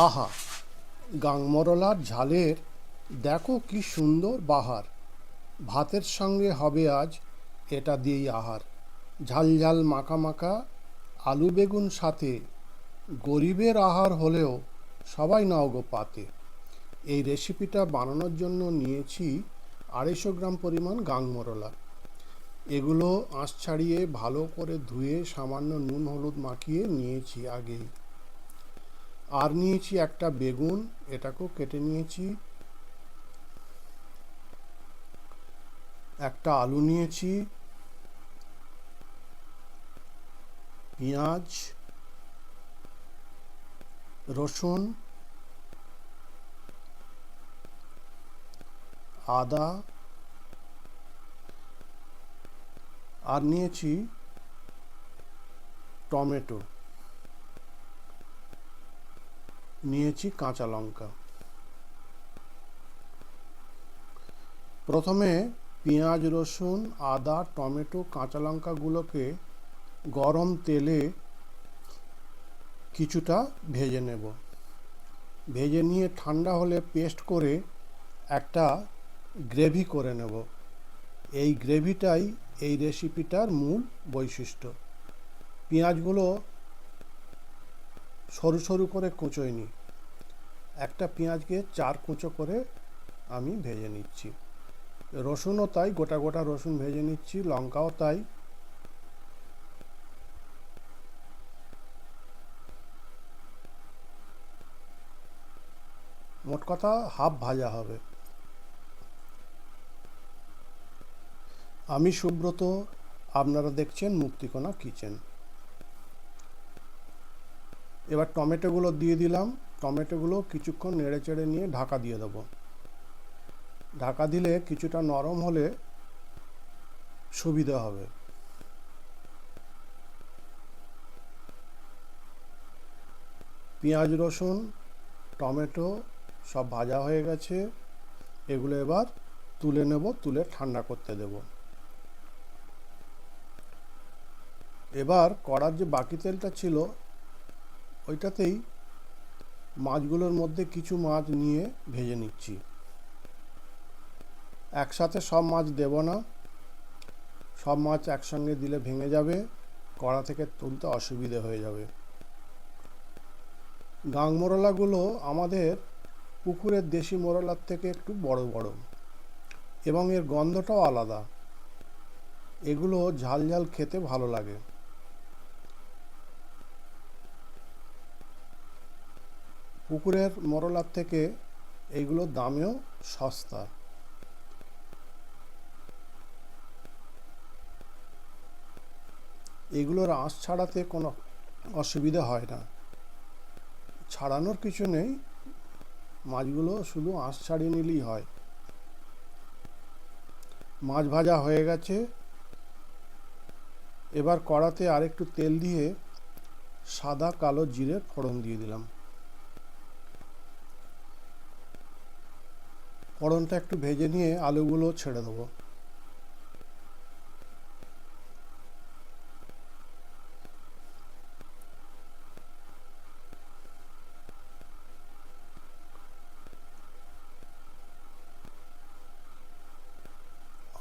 আহা, গাংমরলার ঝালের দেখো কি সুন্দর বাহার। ভাতের সঙ্গে হবে আজ এটা দিয়েই আহার। ঝাল ঝাল মাখা মাখা আলু বেগুন সাথে, গরিবের আহার হলেও সবাই নাও গো পাতে। এই রেসিপিটা বানানোর জন্য নিয়েছি 250 গ্রাম পরিমাণ গাংমরলা। এগুলো আঁশ ছাড়িয়ে ভালো করে ধুয়ে সামান্য নুন হলুদ মাখিয়ে নিয়েছি আগেই। আর নিয়েছি একটা বেগুন, এটাকেও কেটে নিয়েছি। একটা আলু নিয়েছি, পেঁয়াজ, রসুন, আদা, আর নিয়েছি টমেটো, নিয়েছি কাঁচা লঙ্কা। প্রথমে পেঁয়াজ, রসুন, আদা, টমেটো, কাঁচা লঙ্কাগুলোকে গরম তেলে কিছুটা ভেজে নেব। ভেজে নিয়ে ঠান্ডা হলে পেস্ট করে একটা গ্রেভি করে নেব। এই গ্রেভিটাই এই রেসিপিটার মূল বৈশিষ্ট্য। পেঁয়াজগুলো সরু সরু করে কুচোই নি, একটা পেঁয়াজকে 4 কুচো করে আমি ভেজে নিচ্ছি। রসুনও তাই, গোটা গোটা রসুন ভেজে নিচ্ছি, লঙ্কাও তাই। মোট কথা হাফ ভাজা হবে। আমি সুব্রত, আপনারা দেখছেন মুক্তিকণা কিচেন। এবার টমেটোগুলো দিয়ে দিলাম। টমেটোগুলো কিছুক্ষণ নেড়ে চেড়ে নিয়ে ঢাকা দিয়ে দেবো। ঢাকা দিলে কিছুটা নরম হলে সুবিধা হবে। পেঁয়াজ, রসুন, টমেটো সব ভাজা হয়ে গেছে। এগুলো এবার তুলে নেব, তুলে ঠান্ডা করতে দেব। এবার কড়ার যে বাকি তেলটা ছিল ওইটাতেই মাছগুলোর মধ্যে কিছু মাছ নিয়ে ভেজে নিচ্ছি। একসাথে সব মাছ দেব না, সব মাছ একসঙ্গে দিলে ভেঙে যাবে, কড়া থেকে তুলতে অসুবিধে হয়ে যাবে। গাংমরলাগুলো আমাদের পুকুরের দেশি মোরলার থেকে একটু বড় বড় এবং এর গন্ধটাও আলাদা। এগুলো ঝাল ঝাল খেতে ভালো লাগে। পুকুরের মোরলার থেকে এইগুলোর দামেও সস্তা। এগুলোর আঁশ ছাড়াতে কোনো অসুবিধা হয় না, ছাড়ানোর কিছু নেই, মাছগুলো শুধু আঁশ ছাড়িয়ে নিলেই হয়। মাছ ভাজা হয়ে গেছে। এবার কড়াতে আরেকটু তেল দিয়ে সাদা কালো জিরের ফোড়ন দিয়ে দিলাম। ফোড়নটা একটু ভেজে নিয়ে আলুগুলো ছেড়ে দেবো।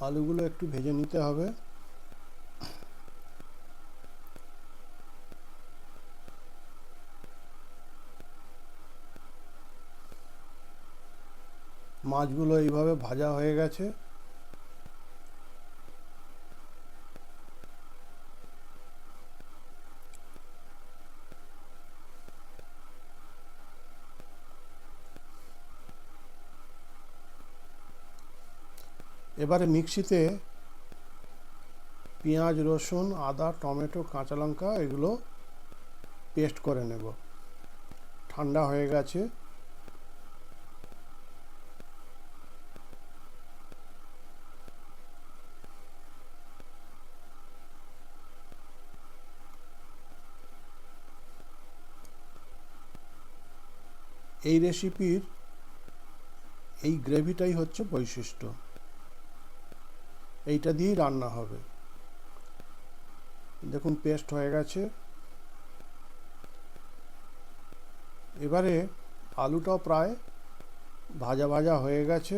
আলুগুলো একটু ভেজে নিতে হবে। মাছগুলো এইভাবে ভাজা হয়ে গেছে। এবারে মিক্সিতে পেঁয়াজ, রসুন, আদা, টমেটো, কাঁচা লঙ্কা এগুলো পেস্ট করে নেব। ঠান্ডা হয়ে গেছে। এই রেসিপির এই গ্রেভিটাই হচ্ছে বৈশিষ্ট্য, এইটা দিয়েই রান্না হবে। দেখুন পেস্ট হয়ে গেছে। এবারে আলুটাও প্রায় ভাজা ভাজা হয়ে গেছে।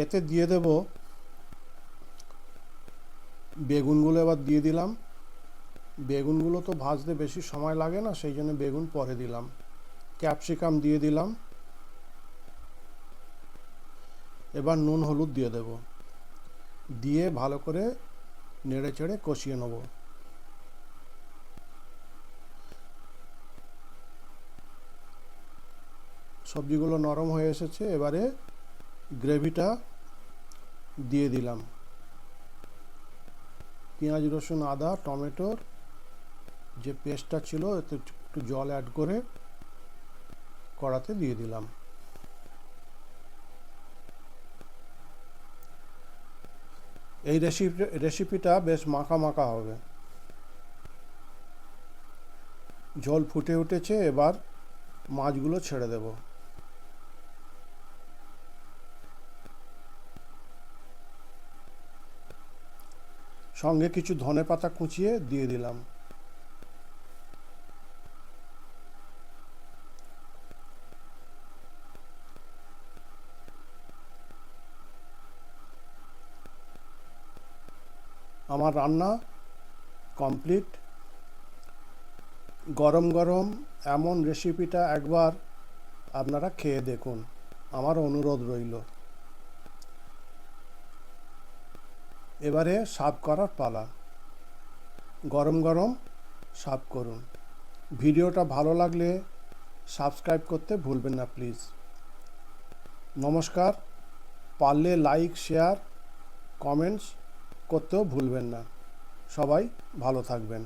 এতে দিয়ে দেব বেগুনগুলো, এবার দিয়ে দিলাম। বেগুনগুলো তো ভাজতে বেশি সময় লাগে না, সেই জন্য বেগুন পরে দিলাম। ক্যাপসিকাম দিয়ে দিলাম। এবার নুন হলুদ দিয়ে দেব, দিয়ে ভালো করে নেড়ে চেড়ে কষিয়ে নেব। সবজিগুলো নরম হয়ে এসেছে, এবারে গ্রেভিটা দিয়ে দিলাম। পেঁয়াজ রসুন আদা টমেটোর যে পেস্টটা ছিল এতে একটু জল অ্যাড করে কড়াতে দিয়ে দিলাম। এই রেসিপিটা বেশ মাখা মাখা হবে। ঝোল ফুটে উঠেছে, এবার মাছগুলো ছেড়ে দেব। সঙ্গে কিছু ধনেপাতা কুচিয়ে দিয়ে দিলাম। আমার রান্না কমপ্লিট। গরম গরম এমন রেসিপিটা একবার আপনারা খেয়ে দেখুন, আমার অনুরোধ রইল। এবারে সার্ভ করার পালা। গরম গরম সার্ভ করুন। ভিডিওটা ভালো লাগলে সাবস্ক্রাইব করতে ভুলবেন না প্লিজ। নমস্কার। পারলে লাইক শেয়ার কমেন্টস করতেও ভুলবেন না। সবাই ভালো থাকবেন।